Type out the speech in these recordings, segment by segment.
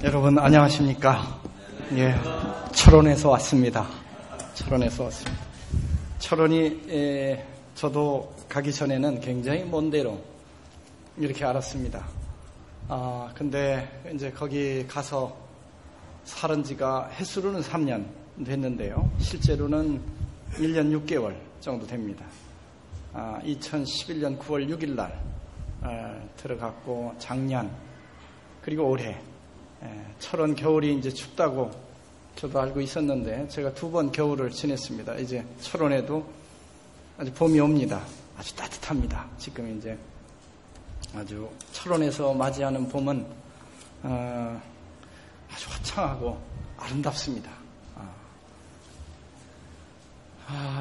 여러분 안녕하십니까? 예, 철원에서 왔습니다. 철원이 저도 가기 전에는 굉장히 먼 데로 이렇게 알았습니다. 근데 이제 거기 가서 살은 지가 횟수로는 3년 됐는데요. 실제로는 1년 6개월 정도 됩니다. 2011년 9월 6일 날 들어갔고 작년 그리고 올해 철원 겨울이 이제 춥다고 저도 알고 있었는데 제가 2번 겨울을 지냈습니다. 이제 철원에도 아주 봄이 옵니다. 아주 따뜻합니다. 지금 이제 아주 철원에서 맞이하는 봄은 아주 화창하고 아름답습니다.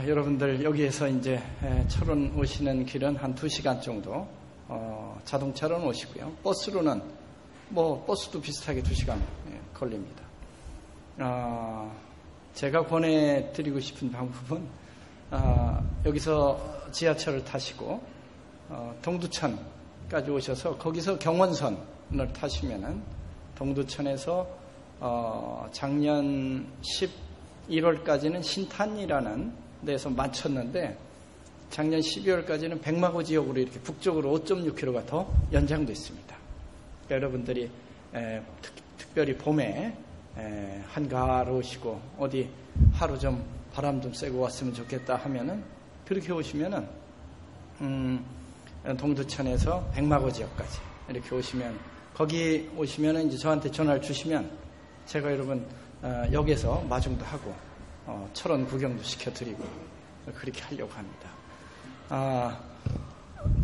여러분들 여기에서 이제 철원 오시는 길은 한 2시간 정도 자동차로는 오시고요. 버스로는 버스도 비슷하게 2시간 걸립니다. 제가 권해드리고 싶은 방법은 여기서 지하철을 타시고 동두천까지 오셔서 거기서 경원선을 타시면은 동두천에서 작년 11월까지는 신탄이라는 데서 마쳤는데 작년 12월까지는 백마고 지역으로 이렇게 북쪽으로 5.6km가 더 연장됐습니다. 그러니까 여러분들이 특별히 봄에 한가로우시고 어디 하루 좀 바람 좀 쐬고 왔으면 좋겠다 하면은 그렇게 오시면은 동두천에서 백마고 지역까지 이렇게 오시면 거기 오시면은 이제 저한테 전화를 주시면 제가 여러분 역에서 마중도 하고 철원 구경도 시켜드리고 그렇게 하려고 합니다.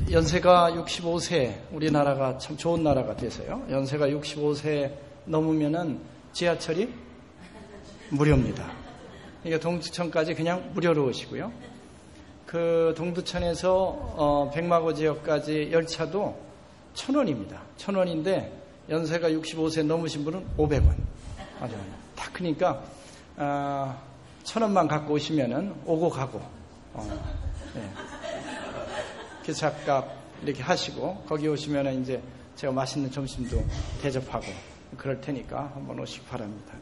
연세가 65세 우리나라가 참 좋은 나라가 돼서요. 연세가 65세 넘으면은 지하철이 무료입니다. 그러니까 동두천까지 그냥 무료로 오시고요. 그 동두천에서 백마고 지역까지 열차도 1,000원입니다. 1,000원인데 연세가 65세 넘으신 분은 500원. 맞아요. 다 크니까 1,000원만 갖고 오시면은 오고 가고 기차값 이렇게 하시고 거기 오시면은 이제 제가 맛있는 점심도 대접하고 그럴 테니까 한번 오시기 바랍니다.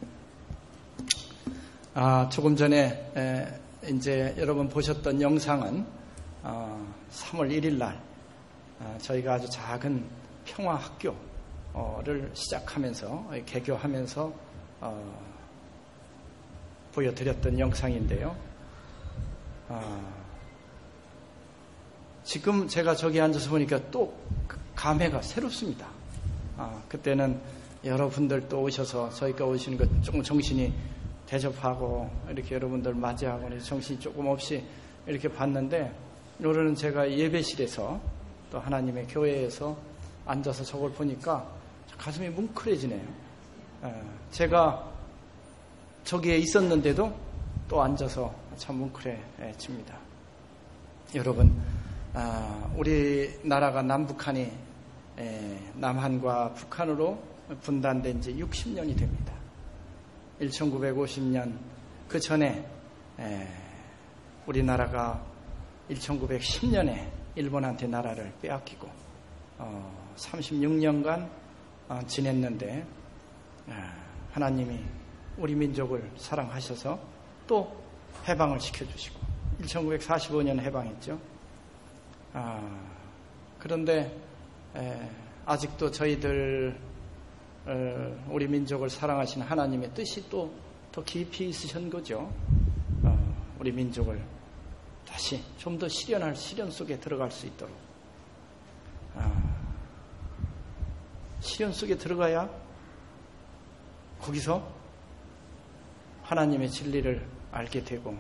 조금 전에 이제 여러분 보셨던 영상은 3월 1일 날 저희가 아주 작은 평화학교를 시작하면서 개교하면서 보여드렸던 영상인데요. 지금 제가 저기 앉아서 보니까 또 감회가 새롭습니다. 그때는 여러분들 또 오셔서 저희가 오시는 것 조금 정신이 대접하고 이렇게 여러분들 맞이하고 정신이 조금 없이 이렇게 봤는데 오늘은 제가 예배실에서 또 하나님의 교회에서 앉아서 저걸 보니까 가슴이 뭉클해지네요. 제가 저기에 있었는데도 또 앉아서 참 뭉클해집니다. 여러분, 우리나라가 남북한이 남한과 북한으로 분단된 지 60년이 됩니다. 1950년 그 전에 우리나라가 1910년에 일본한테 나라를 빼앗기고 36년간 지냈는데 하나님이 우리 민족을 사랑하셔서 또 해방을 시켜주시고 1945년 해방했죠. 그런데 아직도 저희들 우리 민족을 사랑하시는 하나님의 뜻이 또 더 깊이 있으신 거죠. 우리 민족을 다시 좀 더 실현 속에 들어갈 수 있도록 실현 속에 들어가야 거기서 하나님의 진리를 알게 되고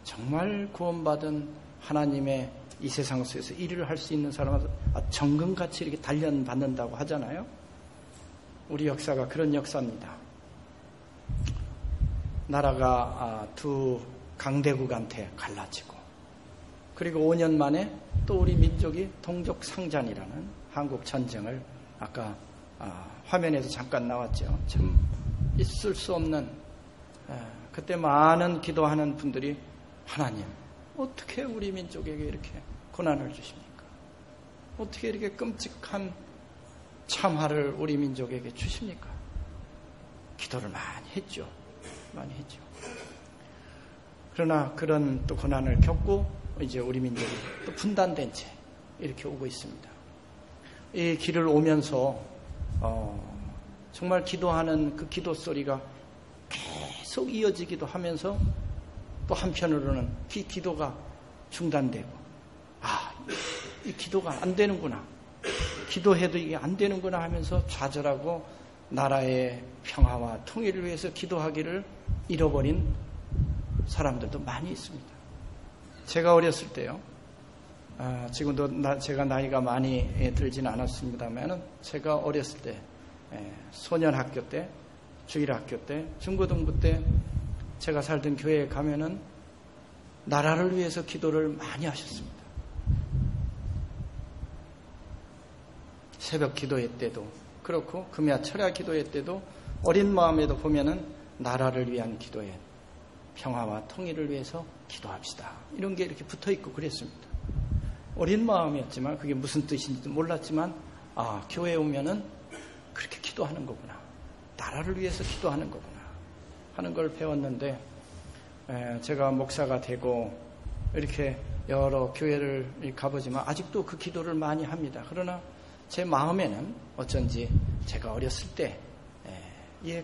정말 구원받은 하나님의 이 세상 속에서 일을 할 수 있는 사람은 정금같이 이렇게 단련받는다고 하잖아요. 우리 역사가 그런 역사입니다. 나라가 두 강대국한테 갈라지고 그리고 5년 만에 또 우리 민족이 동족상잔이라는 한국 전쟁을 아까 화면에도 잠깐 나왔죠. 참 있을 수 없는 그때 많은 기도하는 분들이 하나님 어떻게 우리 민족에게 이렇게 고난을 주십니까? 어떻게 이렇게 끔찍한 참화를 우리 민족에게 주십니까? 기도를 많이 했죠. 많이 했죠. 그러나 그런 또 고난을 겪고 이제 우리 민족이 또 분단된 채 이렇게 오고 있습니다. 이 길을 오면서 정말 기도하는 그 기도 소리가 계속 이어지기도 하면서 또 한편으로는 기도가 중단되고 이 기도가 안 되는구나. 기도해도 이게 안 되는구나 하면서 좌절하고 나라의 평화와 통일을 위해서 기도하기를 잃어버린 사람들도 많이 있습니다. 제가 어렸을 때요. 지금도 제가 나이가 많이 들지는 않았습니다만 제가 어렸을 때 소년학교 때, 주일학교 때, 중고등부 때 제가 살던 교회에 가면은 나라를 위해서 기도를 많이 하셨습니다. 새벽 기도회 때도 그렇고 금야 철야 기도회 때도 어린 마음에도 보면은 나라를 위한 기도회, 평화와 통일을 위해서 기도합시다. 이런 게 이렇게 붙어있고 그랬습니다. 어린 마음이었지만 그게 무슨 뜻인지도 몰랐지만 교회에 오면은 그렇게 기도하는 거구나. 나라를 위해서 기도하는 거구나 하는 걸 배웠는데 제가 목사가 되고 이렇게 여러 교회를 가보지만 아직도 그 기도를 많이 합니다. 그러나 제 마음에는 어쩐지 제가 어렸을 때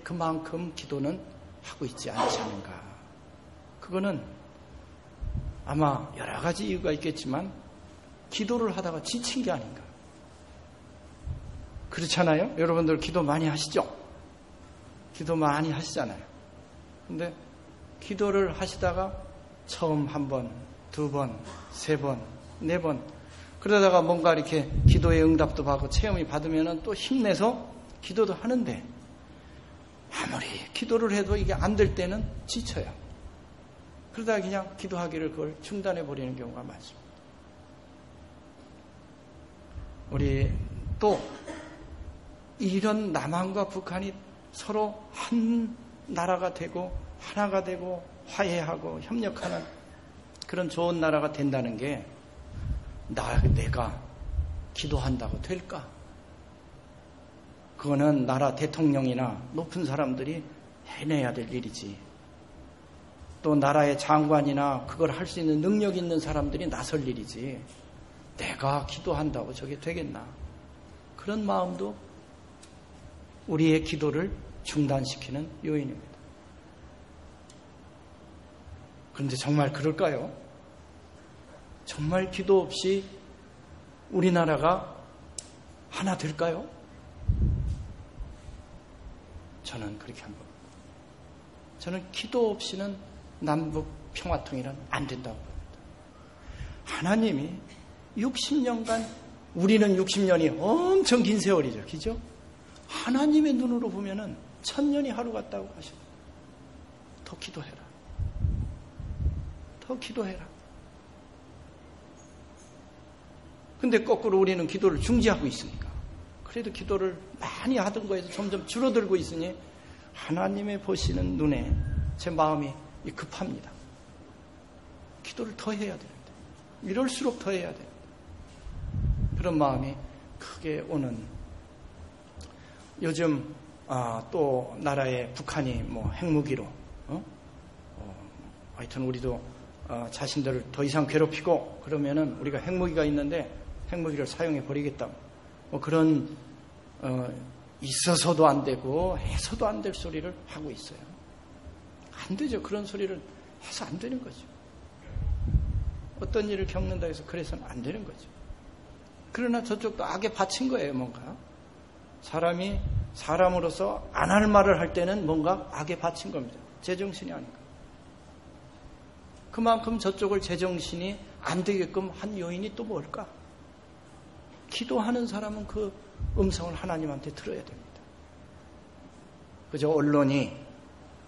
그만큼 기도는 하고 있지 않지 않은가. 그거는 아마 여러 가지 이유가 있겠지만 기도를 하다가 지친 게 아닌가. 그렇잖아요? 여러분들 기도 많이 하시죠? 기도 많이 하시잖아요. 근데 기도를 하시다가 처음 한 번, 두 번, 세 번, 네 번 그러다가 뭔가 이렇게 기도의 응답도 받고 체험이 받으면 또 힘내서 기도도 하는데 아무리 기도를 해도 이게 안 될 때는 지쳐요. 그러다가 그냥 기도하기를 그걸 중단해 버리는 경우가 많습니다. 우리 또 이런 남한과 북한이 서로 한 나라가 되고 하나가 되고 화해하고 협력하는 그런 좋은 나라가 된다는 게 내가 기도한다고 될까? 그거는 나라 대통령이나 높은 사람들이 해내야 될 일이지. 또 나라의 장관이나 그걸 할 수 있는 능력 있는 사람들이 나설 일이지. 내가 기도한다고 저게 되겠나? 그런 마음도 우리의 기도를 중단시키는 요인입니다. 그런데 정말 그럴까요? 정말 기도 없이 우리나라가 하나 될까요? 저는 그렇게 한 겁니다. 저는 기도 없이는 남북 평화통일은 안 된다고 봅니다. 하나님이 60년간 우리는 60년이 엄청 긴 세월이죠. 그죠? 하나님의 눈으로 보면은 1000년이 하루 같다고 하시고 더 기도해라. 더 기도해라. 근데 거꾸로 우리는 기도를 중지하고 있으니까. 그래도 기도를 많이 하던 거에서 점점 줄어들고 있으니 하나님의 보시는 눈에 제 마음이 급합니다. 기도를 더 해야 되는데. 이럴수록 더 해야 돼요. 그런 마음이 크게 오는. 요즘 또 나라의 북한이 핵무기로 하여튼 우리도 자신들을 더 이상 괴롭히고 그러면은 우리가 핵무기가 있는데 핵무기를 사용해 버리겠다. 그런 있어서도 안 되고 해서도 안 될 소리를 하고 있어요. 안 되죠. 그런 소리를 해서 안 되는 거죠. 어떤 일을 겪는다 해서 그래서는 안 되는 거죠. 그러나 저쪽도 악에 바친 거예요. 뭔가 사람이 사람으로서 안 할 말을 할 때는 뭔가 악에 바친 겁니다. 제정신이 아닌가. 그만큼 저쪽을 제정신이 안 되게끔 한 요인이 또 뭘까? 기도하는 사람은 그 음성을 하나님한테 들어야 됩니다. 그저 언론이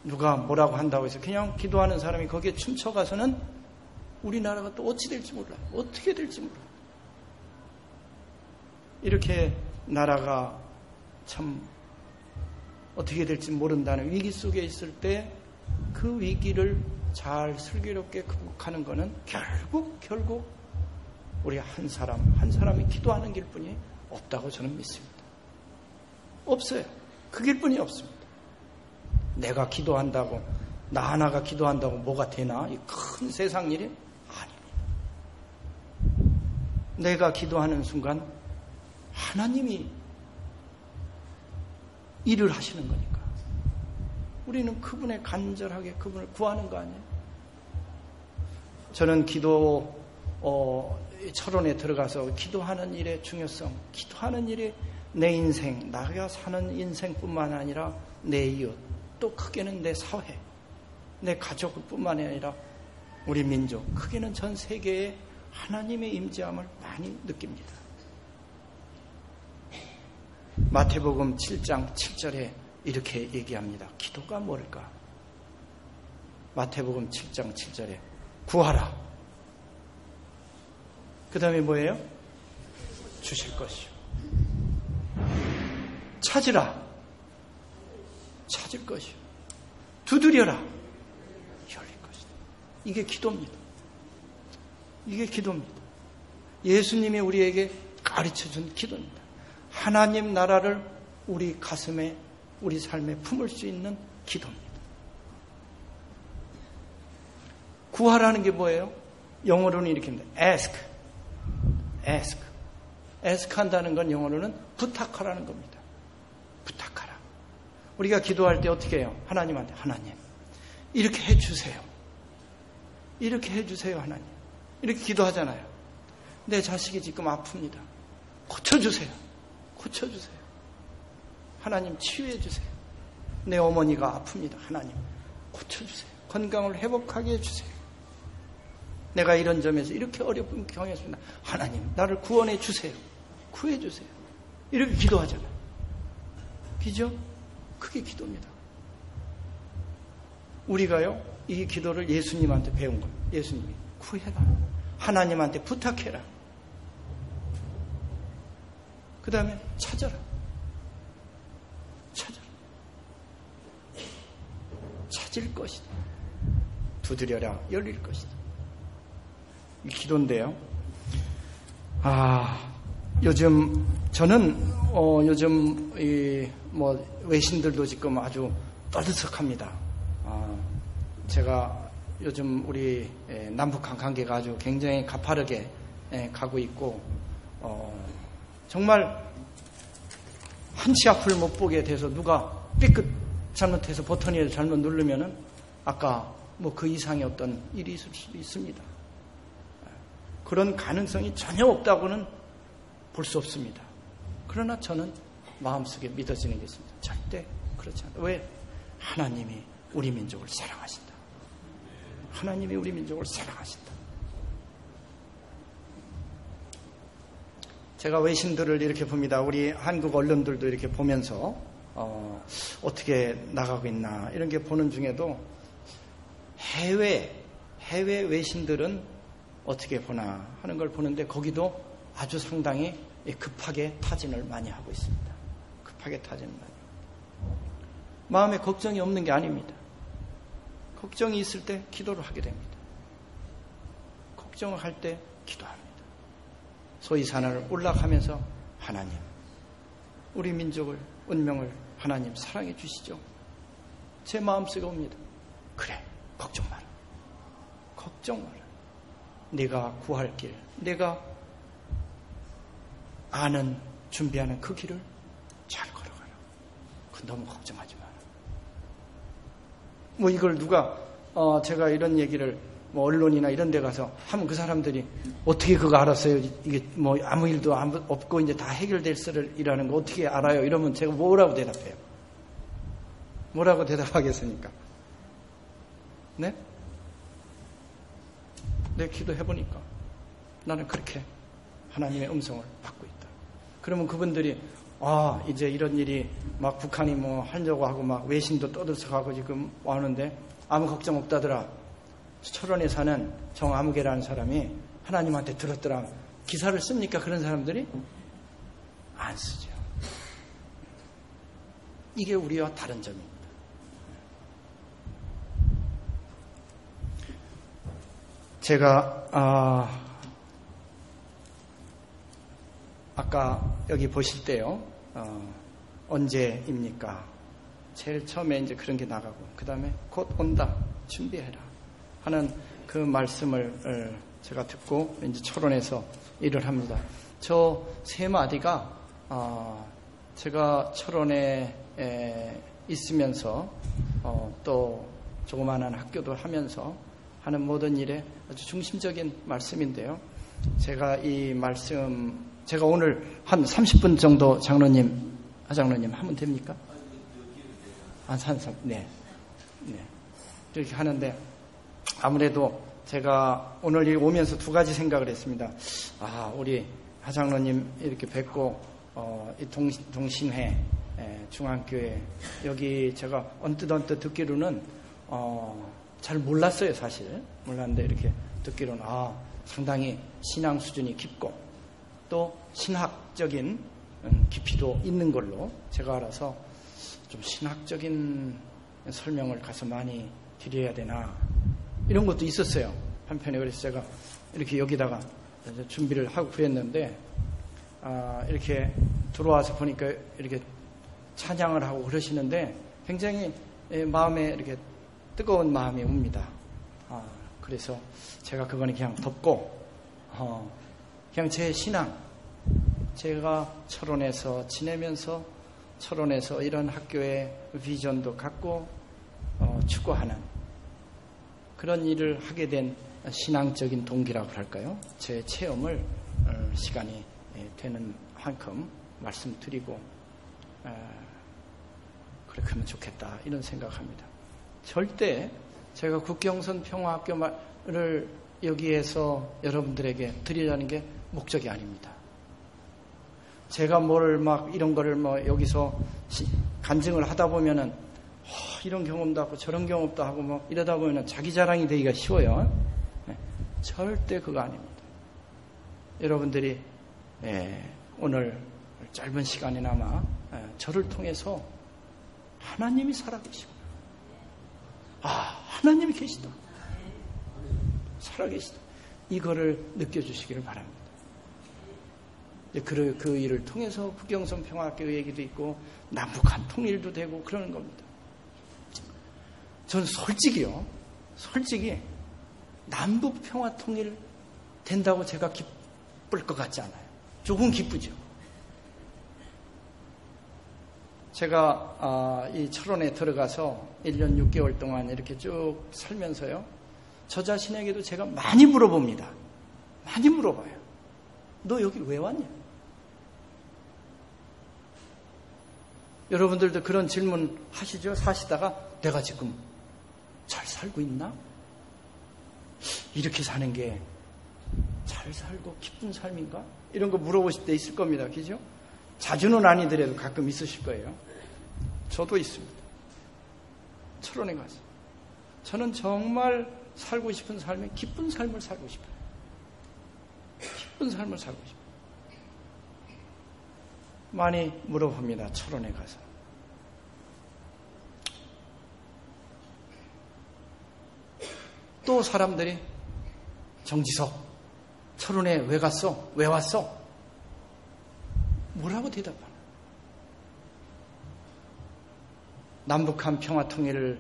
누가 뭐라고 한다고 해서 그냥 기도하는 사람이 거기에 춤춰가서는 우리나라가 또 어찌 될지 몰라요. 어떻게 될지 몰라요. 이렇게 나라가 참 어떻게 될지 모른다는 위기 속에 있을 때 그 위기를 잘 슬기롭게 극복하는 것은 결국 우리 한 사람이 기도하는 길뿐이 없다고 저는 믿습니다. 없어요. 그 길뿐이 없습니다. 내가 기도한다고, 나 하나가 기도한다고 뭐가 되나? 이 큰 세상 일이 아닙니다. 내가 기도하는 순간 하나님이 일을 하시는 거니까. 우리는 그분의 간절하게 그분을 구하는 거 아니에요? 저는 기도 철원에 들어가서 기도하는 일의 중요성, 기도하는 일이 내 인생, 나가 사는 인생뿐만 아니라 내 이웃, 또 크게는 내 사회, 내 가족뿐만 아니라 우리 민족, 크게는 전 세계에 하나님의 임재함을 많이 느낍니다. 마태복음 7장 7절에 이렇게 얘기합니다. 기도가 뭘까? 마태복음 7장 7절에 구하라. 그 다음에 뭐예요? 주실 것이요. 찾으라. 찾을 것이요. 두드려라. 열릴 것이다. 이게 기도입니다. 이게 기도입니다. 예수님이 우리에게 가르쳐준 기도입니다. 하나님 나라를 우리 가슴에, 우리 삶에 품을 수 있는 기도입니다. 구하라는 게 뭐예요? 영어로는 이렇게 합니다. ask. ask 한다는 건 영어로는 부탁하라는 겁니다. 부탁하라. 우리가 기도할 때 어떻게 해요? 하나님한테, 하나님 이렇게 해주세요. 이렇게 해주세요, 하나님. 이렇게 기도하잖아요. 내 자식이 지금 아픕니다. 고쳐주세요. 고쳐주세요. 하나님 치유해주세요. 내 어머니가 아픕니다. 하나님 고쳐주세요. 건강을 회복하게 해주세요. 내가 이런 점에서 이렇게 어려운 경우였습니다. 하나님 나를 구원해 주세요. 구해 주세요. 이렇게 기도하잖아요. 그죠? 그게 기도입니다. 우리가요 이 기도를 예수님한테 배운 거예요. 예수님이 구해라. 하나님한테 부탁해라. 그 다음에 찾아라. 찾을 것이다. 두드려라. 열릴 것이다. 이 기도인데요. 요즘 저는 요즘 외신들도 지금 아주 떠들썩합니다. 제가 요즘 우리 남북한 관계가 아주 굉장히 가파르게 가고 있고 정말 한치 앞을 못 보게 돼서 누가 삐끗 잘못해서 버튼을 잘못 누르면은 아까 그 이상의 어떤 일이 있을 수도 있습니다. 그런 가능성이 전혀 없다고는 볼 수 없습니다. 그러나 저는 마음속에 믿어지는 게 있습니다. 절대 그렇지 않다. 왜? 하나님이 우리 민족을 사랑하신다. 하나님이 우리 민족을 사랑하신다. 제가 외신들을 이렇게 봅니다. 우리 한국 언론들도 이렇게 보면서 어떻게 나가고 있나 이런 게 보는 중에도 해외 외신들은 어떻게 보나 하는 걸 보는데 거기도 아주 상당히 급하게 타진을 많이 하고 있습니다. 급하게 타진을 많이. 마음에 걱정이 없는 게 아닙니다. 걱정이 있을 때 기도를 하게 됩니다. 걱정을 할 때 기도합니다. 소위 산을 올라가면서 하나님, 우리 민족을, 운명을 하나님 사랑해 주시죠. 제 마음속에 옵니다. 그래, 걱정 마라. 걱정 마라. 네가 구할 길, 내가 아는, 준비하는 그 길을 잘 걸어가라. 너무 걱정하지 마라. 이걸 누가 제가 이런 얘기를 언론이나 이런 데 가서 하면 그 사람들이 어떻게 그거 알았어요? 이게 아무 일도 없고 이제 다 해결될 일이라는 거 어떻게 알아요? 이러면 제가 뭐라고 대답해요? 뭐라고 대답하겠습니까? 네? 내 기도해보니까 나는 그렇게 하나님의 음성을 받고 있다. 그러면 그분들이 이제 이런 일이 막 북한이 하려고 하고 막 외신도 떠들썩하고 지금 와오는데 아무 걱정 없다더라. 철원에 사는 정아무개라는 사람이 하나님한테 들었더라. 기사를 씁니까? 그런 사람들이? 안 쓰죠. 이게 우리와 다른 점입니다. 제가 아까 여기 보실 때요. 언제입니까? 제일 처음에 이제 그런 게 나가고, 그 다음에 곧 온다, 준비해라 하는 그 말씀을 제가 듣고 이제 철원에서 일을 합니다. 저 세 마디가 제가 철원에 있으면서 또 조그마한 학교도 하면서 하는 모든 일에 아주 중심적인 말씀인데요. 제가 이 말씀, 제가 오늘 한 30분 정도 하장로님 하면 됩니까? 네. 이렇게 하는데, 아무래도 제가 오늘 오면서 두 가지 생각을 했습니다. 우리 하장로님 이렇게 뵙고, 이 동신회 중앙교회, 여기 제가 언뜻 듣기로는, 잘 몰랐어요, 사실. 몰랐는데 이렇게 듣기로는, 상당히 신앙 수준이 깊고, 또 신학적인 깊이도 있는 걸로 제가 알아서 좀 신학적인 설명을 가서 많이 드려야 되나, 이런 것도 있었어요, 한편에. 그래서 제가 이렇게 여기다가 준비를 하고 그랬는데, 이렇게 들어와서 보니까 이렇게 찬양을 하고 그러시는데 굉장히 마음에 이렇게 뜨거운 마음이 옵니다. 그래서 제가 그거는 그냥 덮고, 그냥 제 신앙, 제가 철원에서 지내면서 철원에서 이런 학교의 비전도 갖고 추구하는 그런 일을 하게 된 신앙적인 동기라고 할까요? 제 체험을 시간이 되는 만큼 말씀드리고, 그렇게 하면 좋겠다, 이런 생각합니다. 절대 제가 국경선 평화학교를 여기에서 여러분들에게 드리려는 게 목적이 아닙니다. 제가 이런 거를 여기서 간증을 하다 보면은, 이런 경험도 하고 저런 경험도 하고 이러다 보면은 자기 자랑이 되기가 쉬워요. 절대 그거 아닙니다. 여러분들이 오늘 짧은 시간이나마 저를 통해서 하나님이 살아계시구나, 하나님이 계시다, 살아계시다, 이거를 느껴주시기를 바랍니다. 그 일을 통해서 국경선 평화학교 얘기도 있고 남북한 통일도 되고 그러는 겁니다. 저는 솔직히 남북 평화 통일 된다고 제가 기쁠 것 같지 않아요. 조금 기쁘죠. 제가 이 철원에 들어가서 1년 6개월 동안 이렇게 쭉 살면서요, 저 자신에게도 제가 많이 물어봅니다. 많이 물어봐요. 너 여기 왜 왔냐? 여러분들도 그런 질문 하시죠? 사시다가 내가 지금 잘 살고 있나? 이렇게 사는 게 잘 살고 기쁜 삶인가? 이런 거 물어보실 때 있을 겁니다. 그죠? 자주는 아니더라도 가끔 있으실 거예요. 저도 있습니다. 철원에 가서 저는 정말 살고 싶은 삶에 기쁜 삶을 살고 싶어요. 기쁜 삶을 살고 싶어요. 많이 물어봅니다. 철원에 가서. 또 사람들이 정지석, 철원에 왜 갔어? 왜 왔어? 뭐라고 대답하나? 남북한 평화 통일을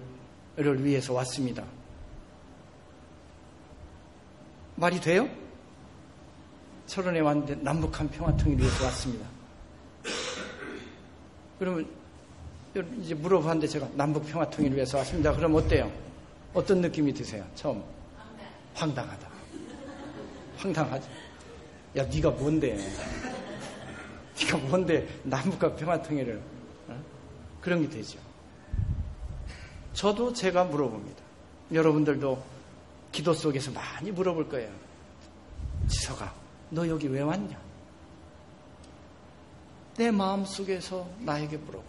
위해서 왔습니다. 말이 돼요? 철원에 왔는데 남북한 평화 통일을 위해서 왔습니다. 그러면 이제 물어봤는데 제가 남북 평화 통일을 위해서 왔습니다. 그럼 어때요? 어떤 느낌이 드세요? 처음? 황당하다. 황당하지. 야, 네가 뭔데? 네가 뭔데 남북과 평화 통일을? 그런 게 되죠. 저도 제가 물어봅니다. 여러분들도 기도 속에서 많이 물어볼 거예요. 지석아, 너 여기 왜 왔냐? 내 마음속에서 나에게 물어봐.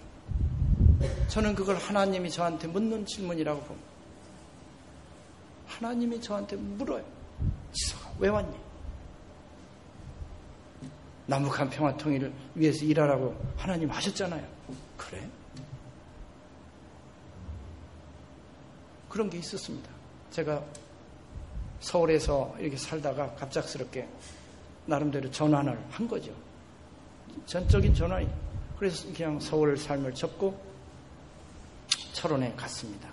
저는 그걸 하나님이 저한테 묻는 질문이라고 봅니다. 하나님이 저한테 물어요. 지석아, 왜 왔니? 남북한 평화 통일을 위해서 일하라고 하나님 하셨잖아요. 그래? 그런 게 있었습니다. 제가 서울에서 이렇게 살다가 갑작스럽게 나름대로 전환을 한 거죠. 전적인 전환이. 그래서 그냥 서울 삶을 접고 철원에 갔습니다.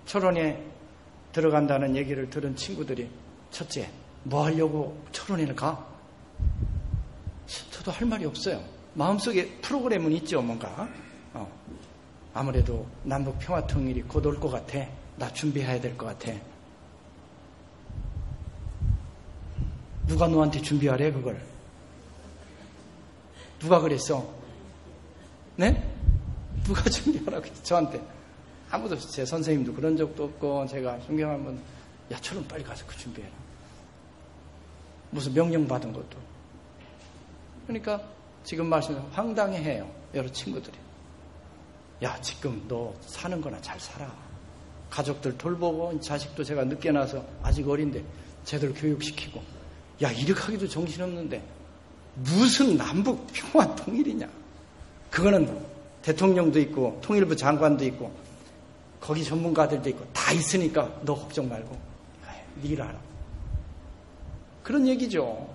철원에 들어간다는 얘기를 들은 친구들이 첫째, 뭐 하려고 철원에 가? 저도 할 말이 없어요. 마음속에 프로그램은 있죠, 뭔가. 아무래도 남북 평화통일이 곧 올 것 같아. 나 준비해야 될 것 같아. 누가 너한테 준비하래, 그걸? 누가 그랬어? 네? 누가 준비하라고 했어, 저한테? 아무도, 제 선생님도 그런 적도 없고, 제가 존경하면, 야, 철원 빨리 가서 그 준비해라. 무슨 명령 받은 것도. 그러니까, 지금 말씀은 황당해해요, 여러 친구들이. 야, 지금 너 사는 거나 잘 살아. 가족들 돌보고, 자식도 제가 늦게 나서 아직 어린데, 제대로 교육시키고. 야, 이렇게 하기도 정신없는데, 무슨 남북 평화 통일이냐. 그거는 대통령도 있고, 통일부 장관도 있고, 거기 전문가들도 있고, 다 있으니까 너 걱정 말고, 네 일 알아. 그런 얘기죠.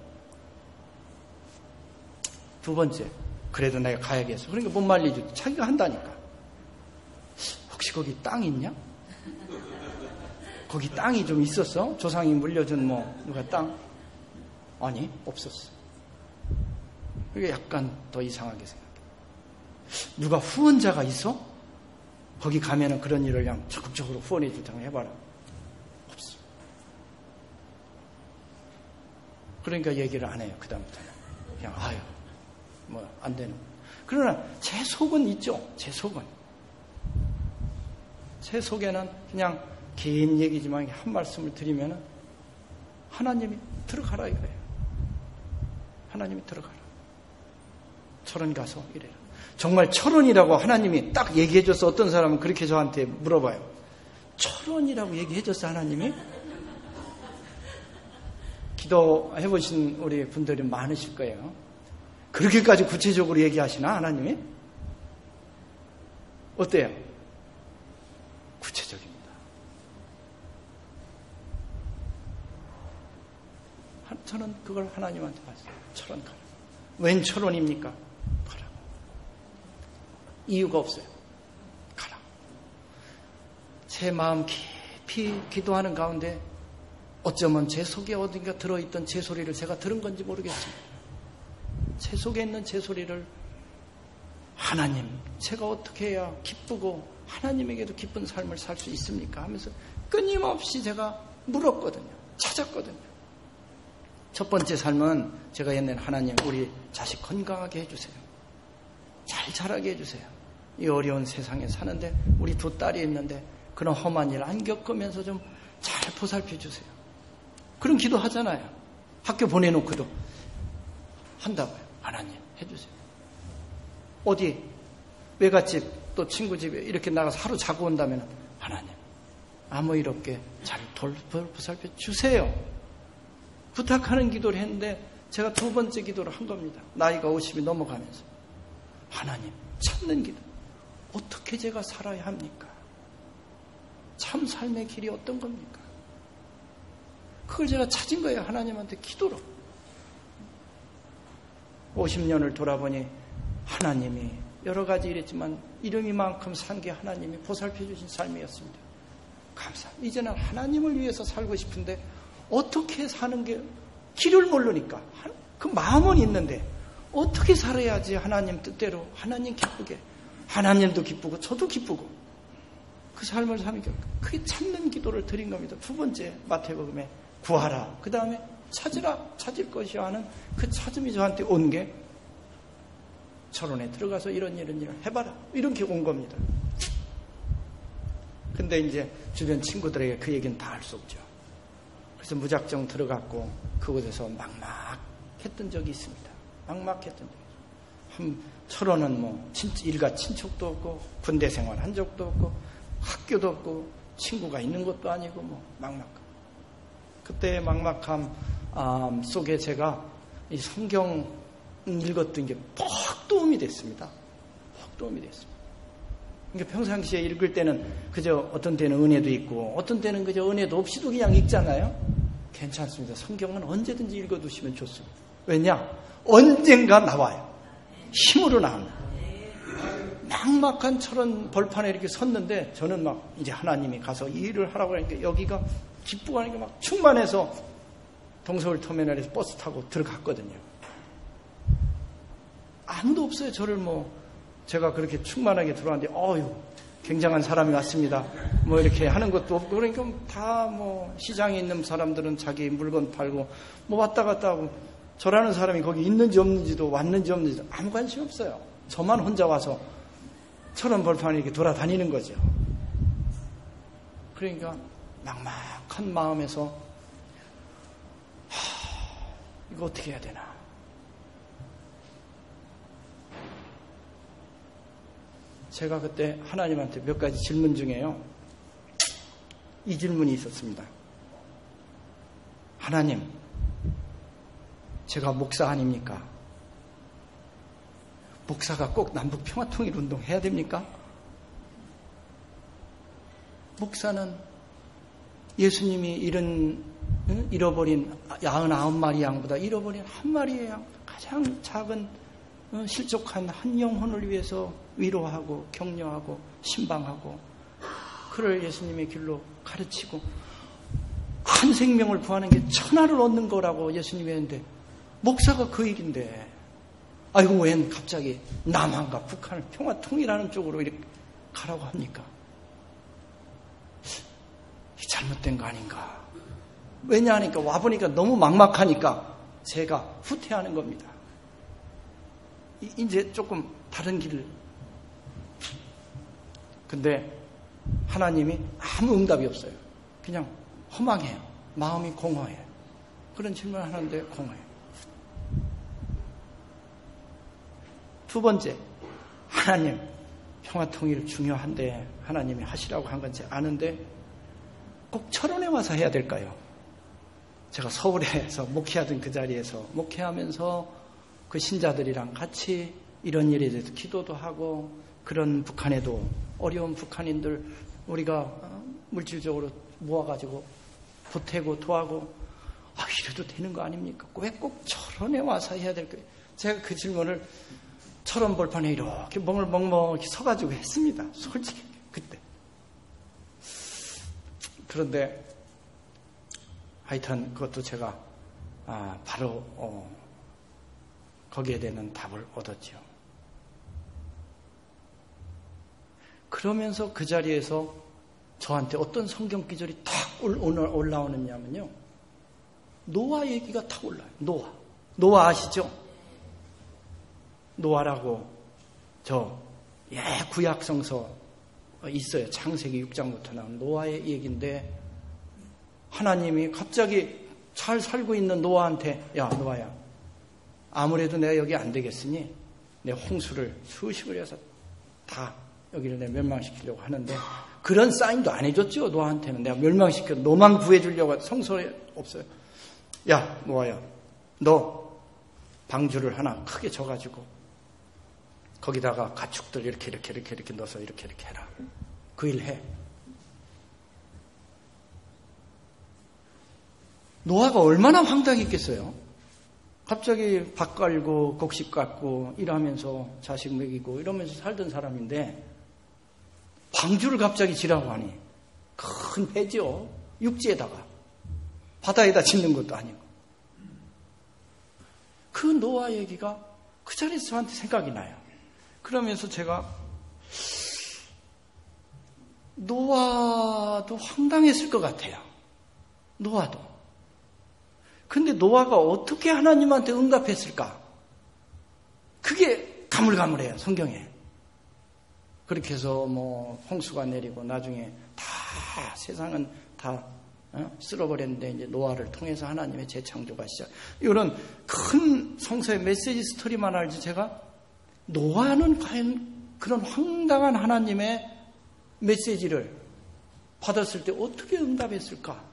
두 번째, 그래도 내가 가야겠어. 그러니까 못 말리죠. 자기가 한다니까. 혹시 거기 땅 있냐? 거기 땅이 좀 있었어? 조상이 물려준 누가 땅? 아니, 없었어. 그게 약간 더 이상하게 생각해. 누가 후원자가 있어? 거기 가면은 그런 일을 그냥 적극적으로 후원해 주자고 해봐라. 없어. 그러니까 얘기를 안 해요. 그다음부터는. 그냥, 안 되는. 그러나 제 속은 있죠. 제 속은. 제 속에는 그냥 긴 얘기지만 한 말씀을 드리면은 하나님이 들어가라 이거예요. 하나님이 들어가라. 철원 가서 이래라. 정말 철원이라고 하나님이 딱 얘기해줘서 어떤 사람은 그렇게 저한테 물어봐요. 철원이라고 얘기해줬어 하나님이? 기도해보신 우리 분들이 많으실 거예요. 그렇게까지 구체적으로 얘기하시나 하나님이? 어때요? 구체적입니다. 저는 그걸 하나님한테 봤어요. 철원 가라. 웬 철원입니까? 가라. 이유가 없어요. 가라. 제 마음 깊이 기도하는 가운데 어쩌면 제 속에 어딘가 들어있던 제 소리를 제가 들은 건지 모르겠습니다. 제 속에 있는 제 소리를 하나님, 제가 어떻게 해야 기쁘고 하나님에게도 기쁜 삶을 살 수 있습니까? 하면서 끊임없이 제가 물었거든요. 찾았거든요. 첫 번째 삶은 제가 옛날에 하나님 우리 자식 건강하게 해주세요. 잘 자라게 해주세요. 이 어려운 세상에 사는데 우리 두 딸이 있는데 그런 험한 일 안 겪으면서 좀 잘 보살펴 주세요. 그런 기도 하잖아요. 학교 보내놓고도 한다고요. 하나님 해주세요. 어디 외갓집 또 친구 집에 이렇게 나가서 하루 자고 온다면 하나님 아무 일 없게 잘 보살펴 주세요. 부탁하는 기도를 했는데 제가 두 번째 기도를 한 겁니다. 나이가 50이 넘어가면서 하나님 찾는 기도. 어떻게 제가 살아야 합니까? 참 삶의 길이 어떤 겁니까? 그걸 제가 찾은 거예요. 하나님한테 기도로. 50년을 돌아보니 하나님이 여러 가지 이랬지만 이름이만큼 산 게 하나님이 보살펴 주신 삶이었습니다. 감사합니다. 이제는 하나님을 위해서 살고 싶은데 어떻게 사는 게 길을 모르니까 그 마음은 있는데 어떻게 살아야지 하나님 뜻대로 하나님 기쁘게 하나님도 기쁘고 저도 기쁘고 그 삶을 사니까 그게 찾는 기도를 드린 겁니다. 두 번째 마태복음에 구하라. 그 다음에 찾으라. 찾을 것이야 하는 그 찾음이 저한테 온 게 철원에 들어가서 이런 일을 해봐라. 이렇게 온 겁니다. 근데 이제 주변 친구들에게 그 얘기는 다 할 수 없죠. 그래서 무작정 들어갔고 그곳에서 막막했던 적이 있습니다. 막막했던 적이. 철원은 일가 친척도 없고 군대 생활 한 적도 없고 학교도 없고 친구가 있는 것도 아니고 막막하고. 그때의 막막함 속에 제가 이 성경 읽었던 게 퍽 도움이 됐습니다. 퍽 도움이 됐습니다. 그러니까 평상시에 읽을 때는 그저 어떤 때는 은혜도 있고 어떤 때는 그저 은혜도 없이도 그냥 읽잖아요. 괜찮습니다. 성경은 언제든지 읽어두시면 좋습니다. 왜냐? 언젠가 나와요. 힘으로 나옵니다. 막막한 철원 벌판에 이렇게 섰는데 저는 막 이제 하나님이 가서 일을 하라고 하니까 여기가 기쁘고 하니까 막 충만해서 동서울 터미널에서 버스 타고 들어갔거든요. 아무도 없어요. 저를 제가 그렇게 충만하게 들어왔는데 굉장한 사람이 왔습니다. 이렇게 하는 것도 없고, 그러니까 다 시장에 있는 사람들은 자기 물건 팔고, 왔다 갔다 하고, 저라는 사람이 거기 있는지 없는지도, 왔는지 없는지도 아무 관심 없어요. 저만 혼자 와서 철원 벌판에 이렇게 돌아다니는 거죠. 그러니까 막막한 마음에서, 이거 어떻게 해야 되나. 제가 그때 하나님한테 몇 가지 질문 중에요. 이 질문이 있었습니다. 하나님, 제가 목사 아닙니까? 목사가 꼭 남북 평화통일 운동 해야 됩니까? 목사는 예수님이 잃어버린 99마리 양보다 잃어버린 한 마리의 양, 가장 작은 실족한 한 영혼을 위해서 위로하고 격려하고 신방하고 그를 예수님의 길로 가르치고 한 생명을 구하는 게 천하를 얻는 거라고 예수님이 했는데 목사가 그 일인데 아이고 웬 갑자기 남한과 북한을 평화 통일하는 쪽으로 이렇게 가라고 합니까? 잘못된 거 아닌가? 왜냐하니까 와보니까 너무 막막하니까 제가 후퇴하는 겁니다. 이제 조금 다른 길을. 근데 하나님이 아무 응답이 없어요. 그냥 허망해요. 마음이 공허해요. 그런 질문을 하는데 공허해요. 두 번째, 하나님 평화통일 중요한데 하나님이 하시라고 한 건 제가 아는데 꼭 철원에 와서 해야 될까요? 제가 서울에서 목회하던 그 자리에서 목회하면서 그 신자들이랑 같이 이런 일에 대해서 기도도 하고 그런 북한에도 어려운 북한인들 우리가 물질적으로 모아가지고 보태고 도와고 이래도 되는 거 아닙니까? 왜 꼭 철원에 와서 해야 될까요? 제가 그 질문을 철원 벌판에 이렇게 멍멍멍 서가지고 했습니다. 솔직히 그때. 그런데 하여튼 그것도 제가 바로 거기에 대한 답을 얻었죠. 그러면서 그 자리에서 저한테 어떤 성경 기절이 탁 올라오느냐면요. 노아 얘기가 탁 올라요. 노아 아시죠? 노아라고 구약 성서 있어요. 창세기 6장부터 나온 노아의 얘기인데 하나님이 갑자기 잘 살고 있는 노아한테 야 노아야 아무래도 내가 여기 안 되겠으니 내 홍수를 수십 그려서 다 여기를 내가 멸망시키려고 하는데 그런 사인도 안 해줬죠. 노아한테는 내가 멸망시켜 너만 구해주려고 성소에 없어요. 야 노아야 너 방주를 하나 크게 져가지고 거기다가 가축들 이렇게 넣어서 이렇게 해라. 그 일 해. 노아가 얼마나 황당했겠어요. 갑자기 밥 깔고 곡식 갖고 일하면서 자식 먹이고 이러면서 살던 사람인데 방주를 갑자기 지라고 하니 큰 해죠. 육지에다가 바다에다 짓는 것도 아니고 그 노아 얘기가 그 자리에서 저한테 생각이 나요. 그러면서 제가 노아도 황당했을 것 같아요. 노아도. 근데 노아가 어떻게 하나님한테 응답했을까? 그게 가물가물해요. 성경에. 그렇게 해서 홍수가 내리고 나중에 다 세상은 다 쓸어버렸는데 이제 노아를 통해서 하나님의 재창조가 시작. 이런 큰 성서의 메시지 스토리만 알지 제가 노아는 과연 그런 황당한 하나님의 메시지를 받았을 때 어떻게 응답했을까?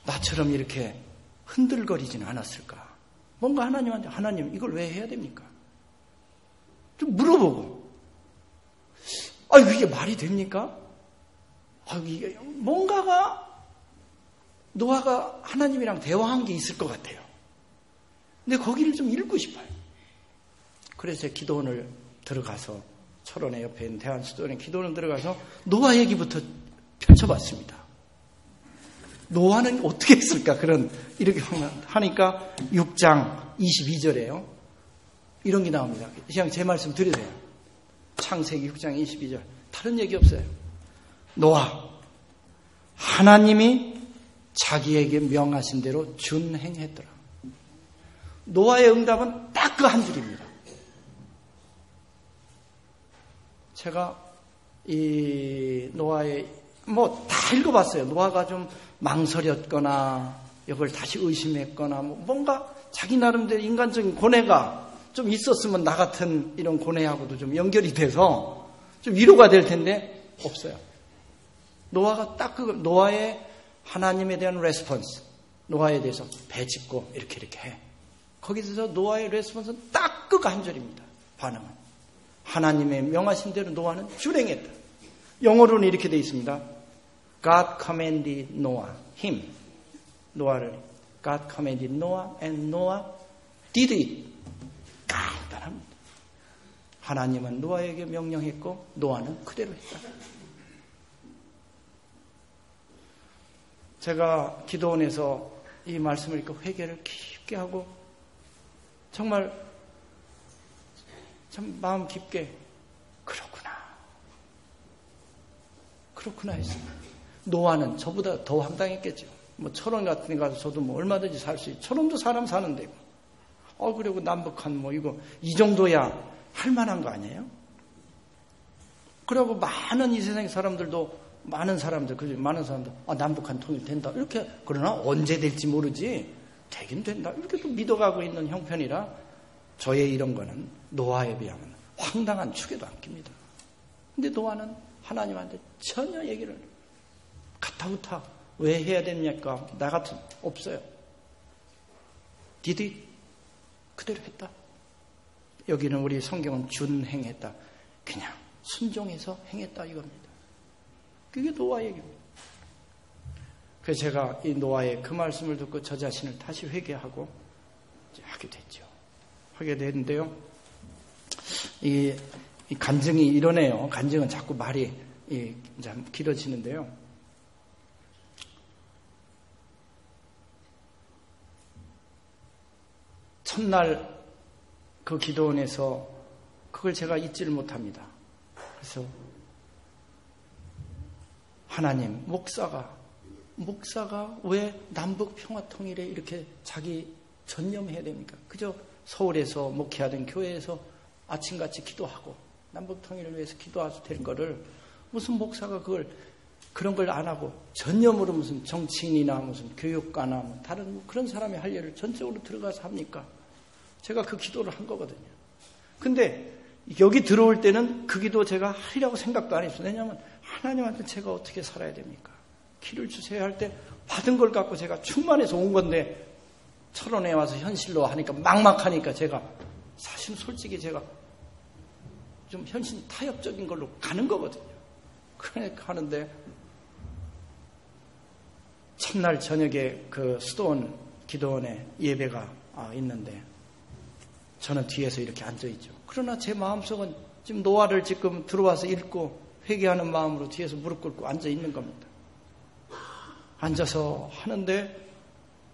나처럼 이렇게 흔들거리지는 않았을까? 뭔가 하나님한테 하나님 이걸 왜 해야 됩니까? 좀 물어보고 이게 말이 됩니까? 이게 뭔가가 노아가 하나님이랑 대화한 게 있을 것 같아요. 근데 거기를 좀 읽고 싶어요. 그래서 기도원을 들어가서 철원의 옆에 있는 대한수도원에 기도원 들어가서 노아 얘기부터 펼쳐봤습니다. 노아는 어떻게 했을까? 이렇게 하니까 6장 22절에요. 이런 게 나옵니다. 그냥 제 말씀 들으세요. 창세기 6장 22절. 다른 얘기 없어요. 노아, 하나님이 자기에게 명하신 대로 준행했더라. 노아의 응답은 딱 그 한 줄입니다. 제가 이 노아의 다 읽어봤어요. 노아가 좀 망설였거나 이걸 다시 의심했거나 뭔가 자기 나름대로 인간적인 고뇌가 좀 있었으면 나 같은 이런 고뇌하고도 좀 연결이 돼서 좀 위로가 될 텐데 없어요. 노아가 딱 노아의 하나님에 대한 레스폰스, 노아에 대해서 배 짓고 이렇게 해. 거기서 노아의 레스폰스는 딱 그 한 줄입니다. 반응은. 하나님의 명하신 대로 노아는 준행했다. 영어로는 이렇게 되어 있습니다. God commanded Noah, him. 노아를 God commanded Noah and Noah did it. 간단합니다. 하나님은 노아에게 명령했고 노아는 그대로 했다. 제가 기도원에서 이 말씀을 읽고 회개를 깊게 하고 정말 참 마음 깊게 그렇구나 했습니다. 노아는 저보다 더 황당했겠죠. 철원 같은 데 가서 저도 얼마든지 살 수 있고 철원도 사람 사는데 그리고 남북한 이거 이 정도야 할 만한 거 아니에요? 그리고 많은 이 세상의 사람들도 많은 사람들 남북한 통일된다 이렇게 그러나 언제 될지 모르지 되긴 된다 이렇게 또 믿어가고 있는 형편이라 저의 이런 거는 노아에 비하면 황당한 축에도 안 낍니다. 근데 노아는 하나님한테 전혀 얘기를 가타부타 왜 해야 됩니까? 나 같은 없어요. 디디 그대로 했다. 여기는 우리 성경은 준행했다. 그냥 순종해서 행했다 이겁니다. 그게 노아 얘기입니다. 그래서 제가 이 노아의 그 말씀을 듣고 저 자신을 다시 회개하고 하게 됐죠. 하게 됐는데요. 이 간증이 이러네요. 간증은 자꾸 말이 좀 길어지는데요. 첫날 그 기도원에서 그걸 제가 잊지를 못합니다. 그래서 하나님, 목사가 왜 남북 평화 통일에 이렇게 자기 전념해야 됩니까? 그저 서울에서 목회하던 교회에서 아침같이 기도하고 남북 통일을 위해서 기도해도 될 거를 무슨 목사가 그런 걸 안 하고 전념으로 무슨 정치인이나 무슨 교육가나 다른 그런 사람이 할 일을 전적으로 들어가서 합니까? 제가 그 기도를 한 거거든요. 근데 여기 들어올 때는 그 기도 제가 하리라고 생각도 안 했어요. 왜냐하면 하나님한테 제가 어떻게 살아야 됩니까? 길을 주세요 할 때 받은 걸 갖고 제가 충만해서 온 건데 철원에 와서 현실로 하니까 막막하니까 제가 사실 솔직히 제가 좀 현실 타협적인 걸로 가는 거거든요. 그러니까 하는데 첫날 저녁에 그 수도원 기도원에 예배가 있는데 저는 뒤에서 이렇게 앉아있죠. 그러나 제 마음속은 지금 노아를 지금 들어와서 읽고 회개하는 마음으로 뒤에서 무릎 꿇고 앉아있는 겁니다. 앉아서 하는데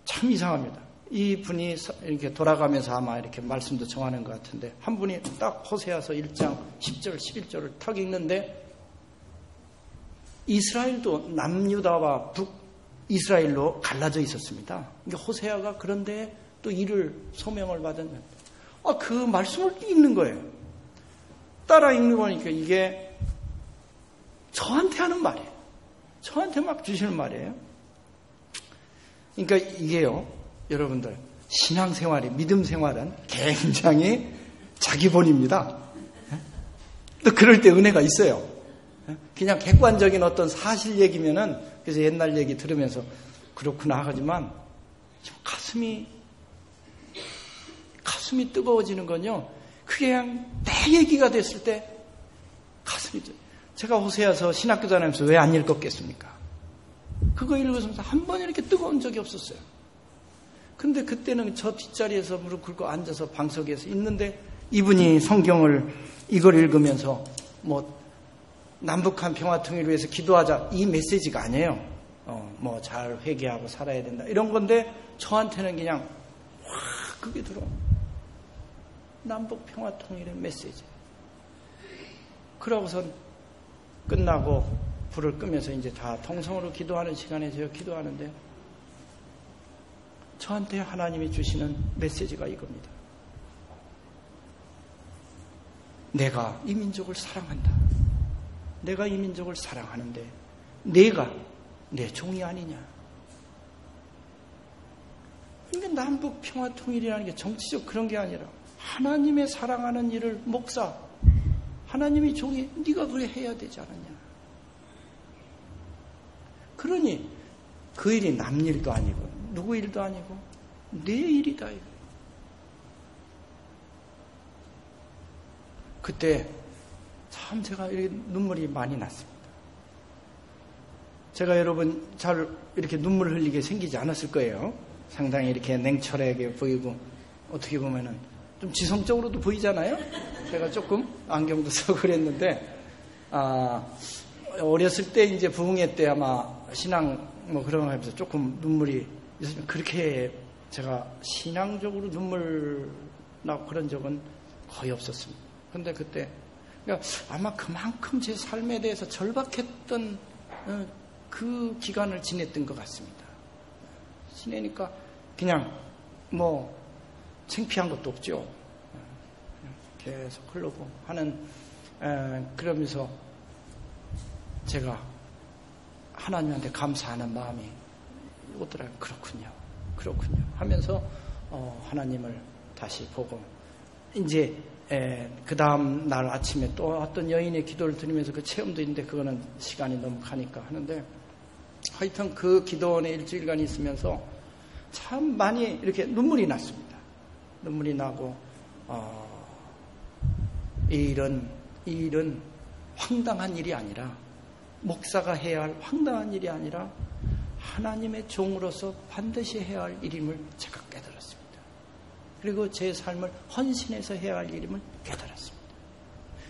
참 이상합니다. 이 분이 이렇게 돌아가면서 아마 이렇게 말씀도 정하는 것 같은데 한 분이 딱 호세아서 1장 10절 11절을 탁 읽는데 이스라엘도 남유다와 북이스라엘로 갈라져 있었습니다. 그러니까 호세아가 그런데 또 이를 소명을 받은 그 말씀을 읽는 거예요. 따라 읽는 거니까 이게 저한테 하는 말이에요. 저한테 막 주시는 말이에요. 그러니까 이게요. 여러분들 신앙생활이 믿음 생활은 굉장히 자기본입니다. 또 그럴 때 은혜가 있어요. 그냥 객관적인 어떤 사실 얘기면은 그래서 옛날 얘기 들으면서 그렇구나 하지만 좀 가슴이 뜨거워지는 건요. 그게 그냥 내 얘기가 됐을 때 가슴이 제가 호세아서 신학교 다니면서 왜 안 읽었겠습니까? 그거 읽으면서 한 번 이렇게 뜨거운 적이 없었어요. 근데 그때는 저 뒷자리에서 무릎 꿇고 앉아서 방석에서 있는데 이분이 성경을 이걸 읽으면서 남북한 평화통일을 위해서 기도하자 이 메시지가 아니에요. 잘 회개하고 살아야 된다 이런 건데 저한테는 그냥 확 그게 들어. 남북 평화통일의 메시지. 그러고선 끝나고 불을 끄면서 이제 다 통성으로 기도하는 시간에 제가 기도하는데 저한테 하나님이 주시는 메시지가 이겁니다. 내가 이 민족을 사랑한다. 내가 이 민족을 사랑하는데 내가 내 종이 아니냐. 그러니까 남북 평화통일이라는 게 정치적 그런 게 아니라 하나님의 사랑하는 일을 목사, 하나님이 종이 네가 그래 해야 되지 않느냐. 그러니 그 일이 남 일도 아니고 누구 일도 아니고 내 일이다. 그때 참 제가 이렇게 눈물이 많이 났습니다. 제가 여러분 잘 이렇게 눈물 흘리게 생기지 않았을 거예요. 상당히 이렇게 냉철하게 보이고 어떻게 보면은 좀 지성적으로도 보이잖아요. 제가 조금 안경도 쓰고 그랬는데 어렸을 때 이제 부흥회 때 아마 신앙 그런 거 하면서 조금 눈물이 있으면 그렇게 제가 신앙적으로 눈물 나고 그런 적은 거의 없었습니다. 근데 그때 그러니까 아마 그만큼 제 삶에 대해서 절박했던 그 기간을 지냈던 것 같습니다. 지내니까 그냥 창피한 것도 없죠. 계속 흘러고 하는 그러면서 제가 하나님한테 감사하는 마음이 오더라고요. 그렇군요 하면서 하나님을 다시 보고 이제 그 다음 날 아침에 또 어떤 여인의 기도를 드리면서 그 체험도 있는데 그거는 시간이 너무 가니까 하는데 하여튼 그 기도원에 일주일간 있으면서 참 많이 이렇게 눈물이 났습니다. 눈물이 나고 이 일은 황당한 일이 아니라 목사가 해야 할 황당한 일이 아니라 하나님의 종으로서 반드시 해야 할 일임을 제가 깨달았습니다. 그리고 제 삶을 헌신해서 해야 할 일임을 깨달았습니다.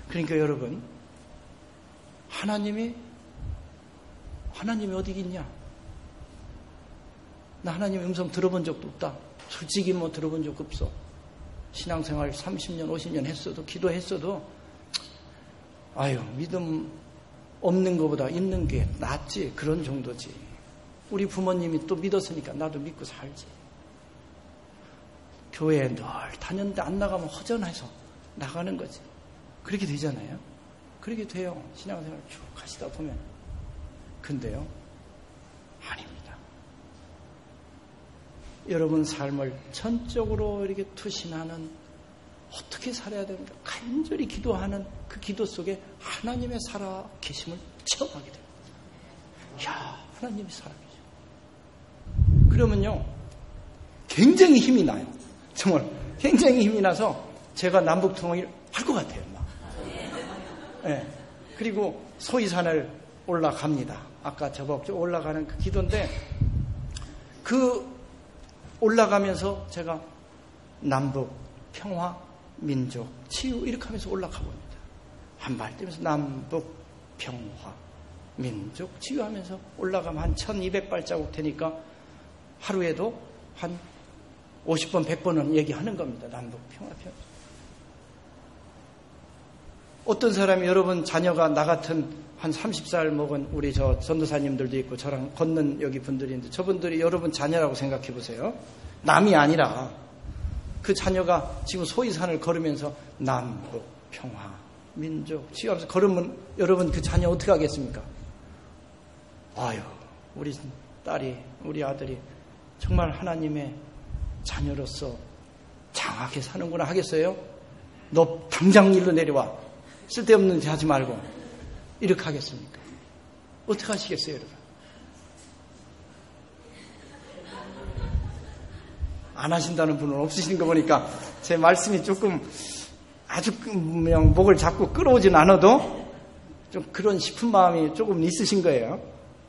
그러니까 여러분 하나님이 어디 있냐? 나 하나님의 음성 들어본 적도 없다. 솔직히 들어본 적 없어. 신앙생활 30년 50년 했어도 기도했어도 믿음 없는 것보다 있는 게 낫지. 그런 정도지. 우리 부모님이 또 믿었으니까 나도 믿고 살지. 교회에 늘 다녔는데 안 나가면 허전해서 나가는 거지. 그렇게 되잖아요. 그렇게 돼요. 신앙생활 쭉 하시다 보면. 근데요, 아닙니다. 여러분 삶을 전적으로 이렇게 투신하는 어떻게 살아야 됩니까? 간절히 기도하는 그 기도 속에 하나님의 살아 계심을 체험하게 됩니다. 이야, 하나님이 살아계셔. 그러면요, 굉장히 힘이 나요. 정말 굉장히 힘이 나서 제가 남북통일 할 것 같아요. 네. 그리고 소이산을 올라갑니다. 아까 저벅 올라가는 그 기도인데 그 올라가면서 제가 남북 평화 민족 치유 이렇게 하면서 올라가 봅니다. 한 발 뛰면서 남북 평화 민족 치유하면서 올라가면 한 1200발자국 되니까 하루에도 한 50번 100번은 얘기하는 겁니다. 남북 평화. 어떤 사람이 여러분 자녀가 나 같은 한 30살 먹은 우리 저 전도사님들도 있고 저랑 걷는 여기 분들이 있는데 저분들이 여러분 자녀라고 생각해 보세요. 남이 아니라 그 자녀가 지금 소이산을 걸으면서 남북 평화 민족 치유하면서 걸으면 여러분 그 자녀 어떻게 하겠습니까? 우리 딸이 우리 아들이 정말 하나님의 자녀로서 장하게 사는구나 하겠어요? 너 당장 일로 내려와. 쓸데없는 데 하지 말고. 이렇게 하겠습니까? 어떻게 하시겠어요, 여러분? 안 하신다는 분은 없으신 거 보니까 제 말씀이 조금 아주 그냥 목을 잡고 끌어오진 않아도 좀 그런 싶은 마음이 조금 있으신 거예요.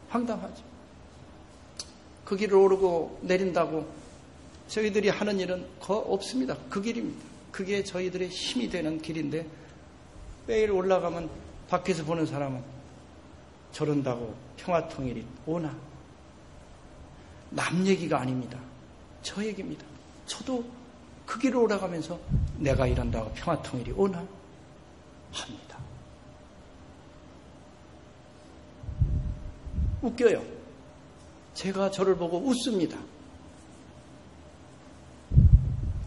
황당하죠. 그 길을 오르고 내린다고 저희들이 하는 일은 없습니다. 그 길입니다. 그게 저희들의 힘이 되는 길인데 매일 올라가면 밖에서 보는 사람은 저런다고 평화통일이 오나? 남 얘기가 아닙니다. 저 얘기입니다. 저도 그 길을 올라가면서 내가 이런다고 평화통일이 오나? 합니다. 웃겨요. 제가 저를 보고 웃습니다.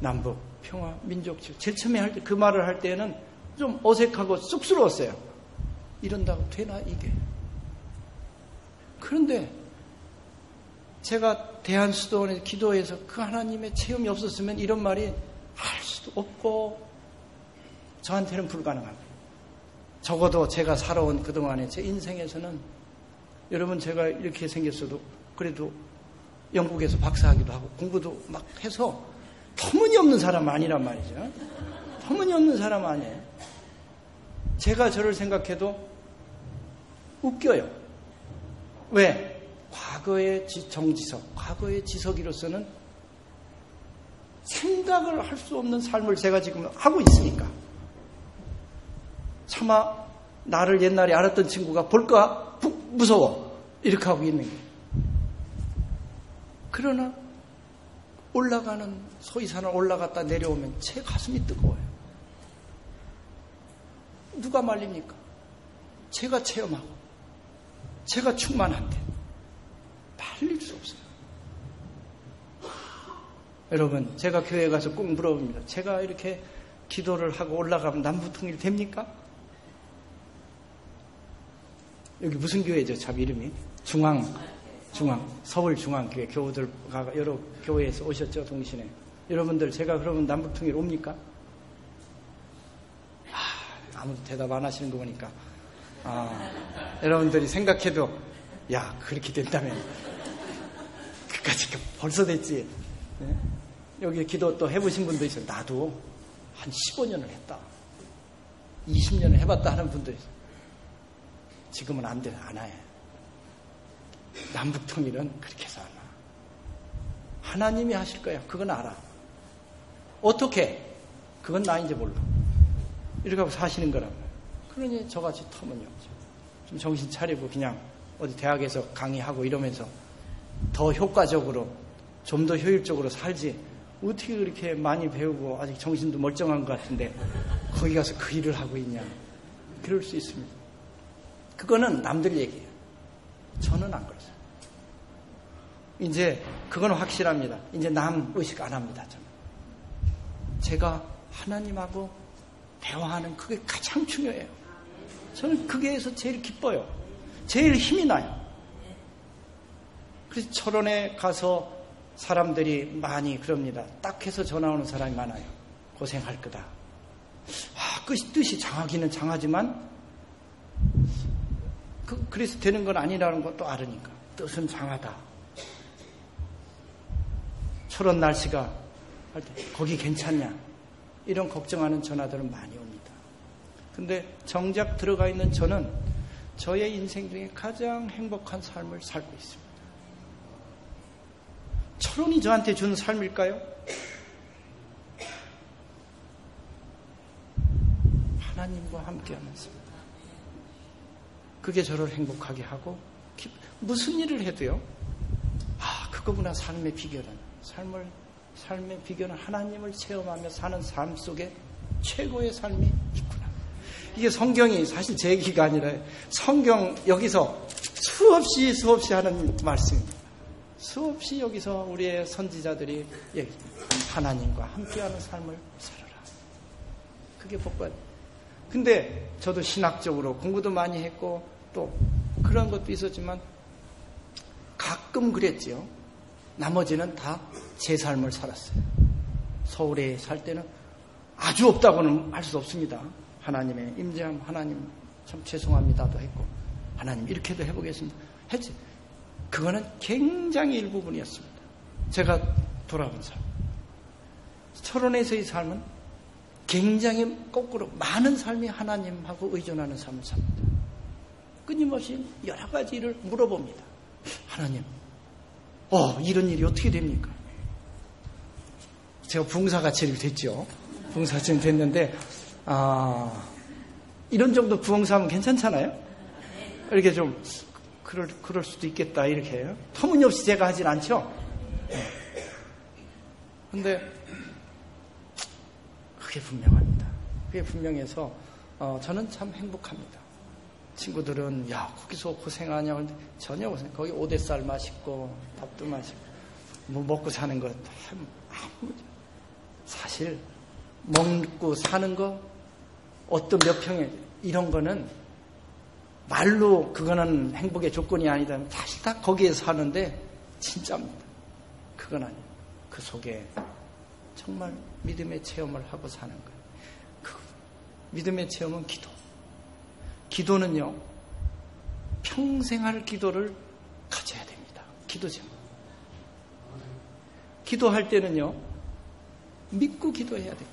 남북, 평화, 민족주의. 제일 처음에 할 때, 그 말을 할 때는 좀 어색하고 쑥스러웠어요. 이런다고 되나, 이게? 그런데 제가 대한수도원에 기도해서 그 하나님의 체험이 없었으면 이런 말이 할 수도 없고 저한테는 불가능합니다. 적어도 제가 살아온 그동안의 제 인생에서는 여러분 제가 이렇게 생겼어도 그래도 영국에서 박사하기도 하고 공부도 막 해서 터무니없는 사람 아니란 말이죠. 터무니없는 사람 아니에요. 제가 저를 생각해도 웃겨요. 왜? 과거의 정지석, 과거의 지석이로서는 생각을 할 수 없는 삶을 제가 지금 하고 있으니까. 차마 나를 옛날에 알았던 친구가 볼까? 무서워. 이렇게 하고 있는 거예요. 그러나 올라가는 소위산을 올라갔다 내려오면 제 가슴이 뜨거워요. 누가 말립니까? 제가 체험하고 제가 충만한데 말릴 수 없어요. 여러분, 제가 교회에 가서 꼭 물어봅니다. 제가 이렇게 기도를 하고 올라가면 남북통일 됩니까? 여기 무슨 교회죠? 참 이름이? 서울중앙교회 교우들가 여러 교회에서 오셨죠, 동시에. 여러분들, 제가 그러면 남북통일 옵니까? 아무도 대답 안 하시는 거 보니까. 여러분들이 생각해도, 야, 그렇게 된다면, 그까짓 벌써 됐지. 네? 여기 기도 또 해보신 분도 있어요. 나도 한 15년을 했다. 20년을 해봤다 하는 분도 있어요. 지금은 안 돼, 안 해. 남북통일은 그렇게 해서 안 와. 하나님이 하실 거야. 그건 알아. 어떻게? 그건 나 이제 몰라. 이렇게 하고 사시는 거란 말이야. 그러니 저같이 터무니없죠. 좀 정신 차리고 그냥 어디 대학에서 강의하고 이러면서 더 효과적으로, 좀 더 효율적으로 살지. 어떻게 그렇게 많이 배우고 아직 정신도 멀쩡한 것 같은데 거기 가서 그 일을 하고 있냐. 그럴 수 있습니다. 그거는 남들 얘기예요. 저는 안 그랬어요. 이제 그건 확실합니다. 이제 남 의식 안 합니다. 저는. 제가 하나님하고 대화하는 그게 가장 중요해요. 저는 그게에서 제일 기뻐요. 제일 힘이 나요. 그래서 철원에 가서 사람들이 많이 그럽니다. 딱 해서 전화 오는 사람이 많아요. 고생할 거다. 뜻이 장하기는 장하지만 그래서 되는 건 아니라는 것도 알으니까. 뜻은 장하다. 철원 날씨가 할 때 거기 괜찮냐? 이런 걱정하는 전화들은 많이 옵니다. 근데 정작 들어가 있는 저는 저의 인생 중에 가장 행복한 삶을 살고 있습니다. 철원이 저한테 준 삶일까요? 하나님과 함께하면서 그게 저를 행복하게 하고 무슨 일을 해도요. 그거구나 삶의 비결은. 삶의 비결은 하나님을 체험하며 사는 삶 속에 최고의 삶이 있구나. 이게 성경이 사실 제 얘기가 아니라 성경 여기서 수없이 하는 말씀입니다. 수없이 여기서 우리의 선지자들이 하나님과 함께하는 삶을 살아라. 그게 복받. 근데 저도 신학적으로 공부도 많이 했고 또 그런 것도 있었지만 가끔 그랬지요. 나머지는 다 제 삶을 살았어요. 서울에 살 때는 아주 없다고는 할 수 없습니다. 하나님의 임재함, 하나님 참 죄송합니다도 했고 하나님 이렇게도 해보겠습니다. 했지. 그거는 굉장히 일부분이었습니다. 제가 돌아본 삶. 철원에서의 삶은 굉장히 거꾸로 많은 삶이 하나님하고 의존하는 삶을 삽니다. 끊임없이 여러 가지 일을 물어봅니다. 하나님, 이런 일이 어떻게 됩니까? 제가 붕사가 제일 됐죠. 붕사가 제일 됐는데, 이런 정도 부엉사하면 괜찮잖아요? 이렇게 좀 그럴 수도 있겠다 이렇게 해요. 터무니없이 제가 하진 않죠. 근데 그게 분명합니다. 그게 분명해서 저는 참 행복합니다. 친구들은 야 거기서 고생하냐 근데 전혀 고생. 거기 오대쌀 맛있고 밥도 맛있고 뭐 먹고 사는 거 사실 먹고 사는 거 어떤 몇 평에 이런 거는 말로 그거는 행복의 조건이 아니다. 사실 다 거기에 사는데 진짜입니다. 그건 아니에요. 그 속에 정말 믿음의 체험을 하고 사는 거예요. 그 믿음의 체험은 기도. 기도는요, 평생 할 기도를 가져야 됩니다. 기도 제목. 기도할 때는요, 믿고 기도해야 돼요.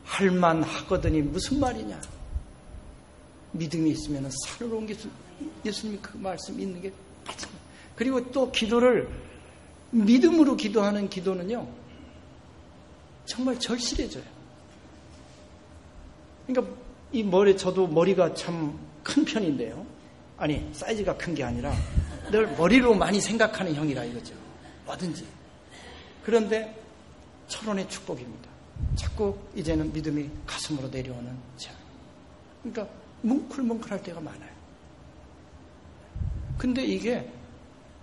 할만하거든이 무슨 말이냐? 믿음이 있으면 산을 옮길 수, 예수님이 그 말씀 있는 게 맞습니다. 그리고 또 기도를 믿음으로 기도하는 기도는요, 정말 절실해져요. 그러니까 이 저도 머리가 참 큰 편인데요. 아니, 사이즈가 큰 게 아니라 늘 머리로 많이 생각하는 형이라 이거죠. 뭐든지. 그런데 철원의 축복입니다. 자꾸 이제는 믿음이 가슴으로 내려오는 자. 그러니까 뭉클뭉클할 때가 많아요. 근데 이게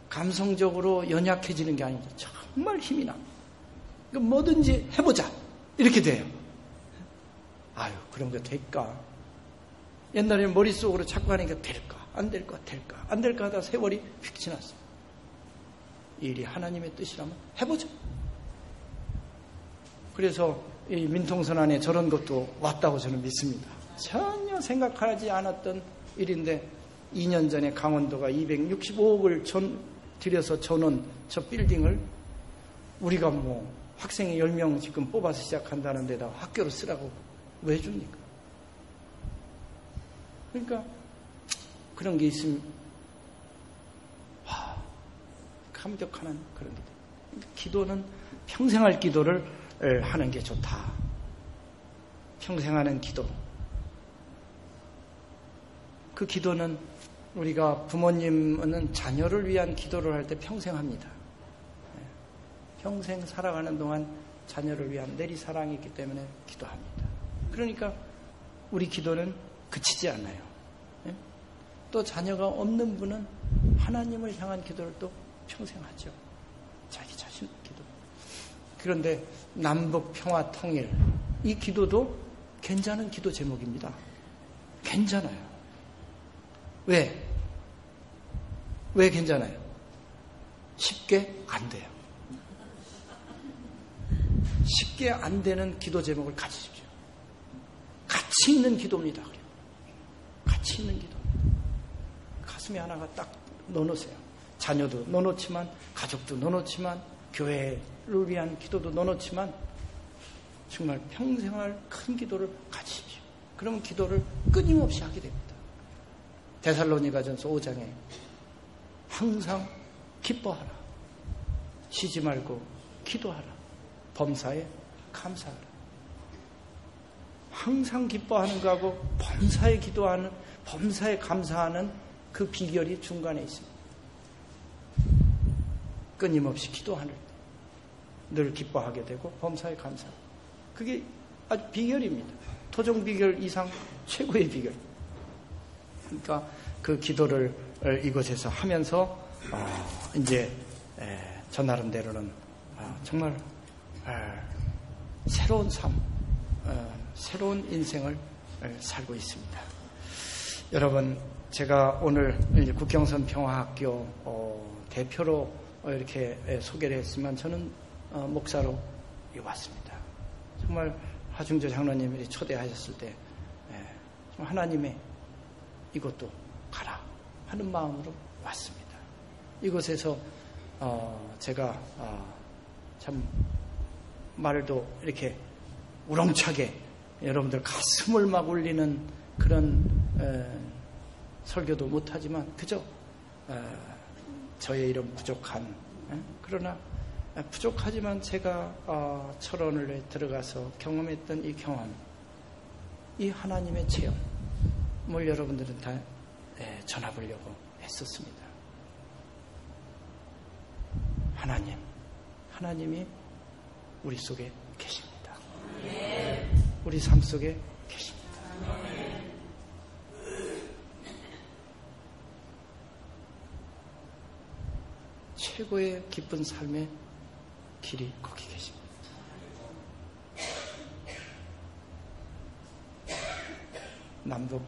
감성적으로 연약해지는 게 아니죠. 정말 힘이 납니다. 그러니까 뭐든지 해보자. 이렇게 돼요. 아유, 그런 거 될까? 옛날에는 머릿속으로 자꾸 하니까 될까? 안 될까? 될까? 안 될까 하다 세월이 휙 지났어요. 이 일이 하나님의 뜻이라면 해보자. 그래서 이 민통선 안에 저런 것도 왔다고 저는 믿습니다. 전혀 생각하지 않았던 일인데 2년 전에 강원도가 265억을 들여서 전원 저 빌딩을 우리가 뭐 학생이 10명 지금 뽑아서 시작한다는 데다 학교로 쓰라고 왜 줍니까? 그러니까 그런 게 있으면 감격하는 그런 기도. 기도는 평생 할 기도를 하는 게 좋다. 평생 하는 기도. 그 기도는 우리가 부모님은 자녀를 위한 기도를 할 때 평생 합니다. 평생 살아가는 동안 자녀를 위한 내리사랑이 있기 때문에 기도합니다. 그러니까 우리 기도는 그치지 않아요. 또 자녀가 없는 분은 하나님을 향한 기도를 또 평생 하죠. 자기 자신 기도. 그런데 남북 평화 통일 이 기도도 괜찮은 기도 제목입니다. 괜찮아요. 왜? 왜 괜찮아요? 쉽게 안 돼요. 쉽게 안 되는 기도 제목을 가지십시오. 가치 있는 기도입니다. 가치 있는 기도. 가슴에 하나가 딱 넣어놓으세요. 자녀도 넣어놓지만, 가족도 넣어놓지만, 교회를 위한 기도도 넣어놓지만, 정말 평생 할 큰 기도를 가지십시오. 그러면 기도를 끊임없이 하게 됩니다. 데살로니가전서 5장에 항상 기뻐하라. 쉬지 말고 기도하라. 범사에 감사하라. 항상 기뻐하는 거하고 범사에 기도하는, 범사에 감사하는 그 비결이 중간에 있습니다. 끊임없이 기도하는 늘 기뻐하게 되고 범사에 감사하고 그게 아주 비결입니다. 토종 비결 이상 최고의 비결. 그러니까 그 기도를 이곳에서 하면서 이제 저 나름대로는 정말 새로운 삶, 새로운 인생을 살고 있습니다. 여러분, 제가 오늘 이제 국경선 평화학교 대표로 이렇게 소개를 했지만 저는 목사로 왔습니다. 정말 하중조 장로님이 초대하셨을 때 하나님의 이것도 가라 하는 마음으로 왔습니다. 이곳에서 제가 참 말도 이렇게 우렁차게 여러분들 가슴을 막 울리는 그런 설교도 못하지만 그저 저의 이런 부족한 그러나 부족하지만 제가 철원을 들어가서 경험했던 이 경험 이 하나님의 체험을 여러분들은 다 전해보려고 했었습니다. 하나님이 우리 속에 계십니다. 우리 삶 속에 계십니다. 최고의 기쁜 삶의 길이 거기 계십니다. 남북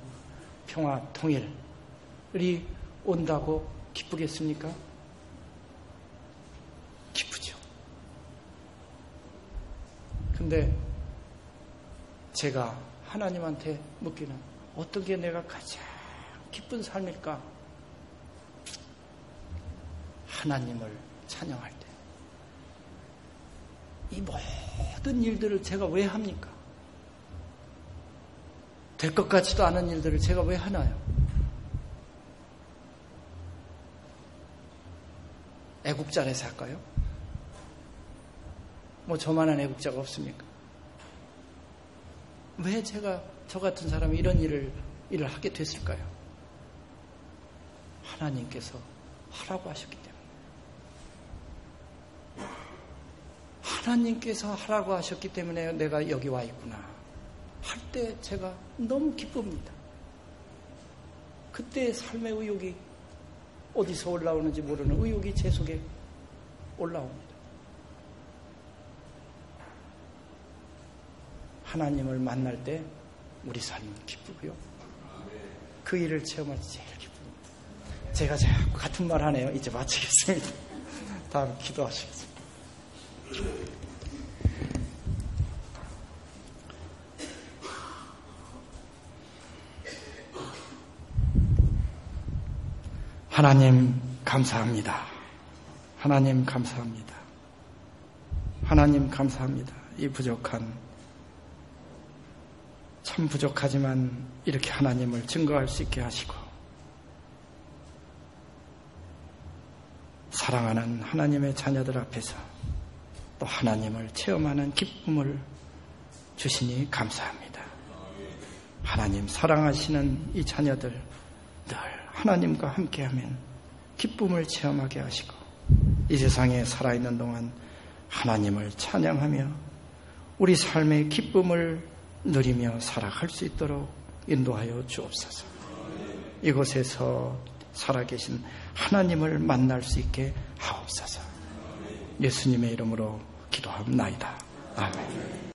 평화 통일이 온다고 기쁘겠습니까? 기쁘죠. 근데 제가 하나님한테 묻기는 어떤 게 내가 가장 기쁜 삶일까? 하나님을 찬양할 때. 이 모든 일들을 제가 왜 합니까? 될 것 같지도 않은 일들을 제가 왜 하나요? 애국자라서 할까요? 뭐 저만한 애국자가 없습니까? 왜 제가 저 같은 사람이 이런 일을 하게 됐을까요? 하나님께서 하라고 하셨기 때문에. 하나님께서 하라고 하셨기 때문에 내가 여기 와 있구나 할 때 제가 너무 기쁩니다. 그때 삶의 의욕이 어디서 올라오는지 모르는 의욕이 제 속에 올라옵니다. 하나님을 만날 때 우리 삶은 기쁘고요. 그 일을 체험할 때 제일 기쁩니다. 제가 자꾸 같은 말 하네요. 이제 마치겠습니다. 다음 기도하시겠습니다. 하나님 감사합니다. 하나님 감사합니다. 하나님 감사합니다. 이 부족한, 참 부족하지만 이렇게 하나님을 증거할 수 있게 하시고 사랑하는 하나님의 자녀들 앞에서 또 하나님을 체험하는 기쁨을 주시니 감사합니다. 하나님 사랑하시는 이 자녀들 늘 하나님과 함께하면 기쁨을 체험하게 하시고 이 세상에 살아있는 동안 하나님을 찬양하며 우리 삶의 기쁨을 누리며 살아갈 수 있도록 인도하여 주옵소서. 이곳에서 살아계신 하나님을 만날 수 있게 하옵소서. 예수님의 이름으로 기도합나이다. 아멘.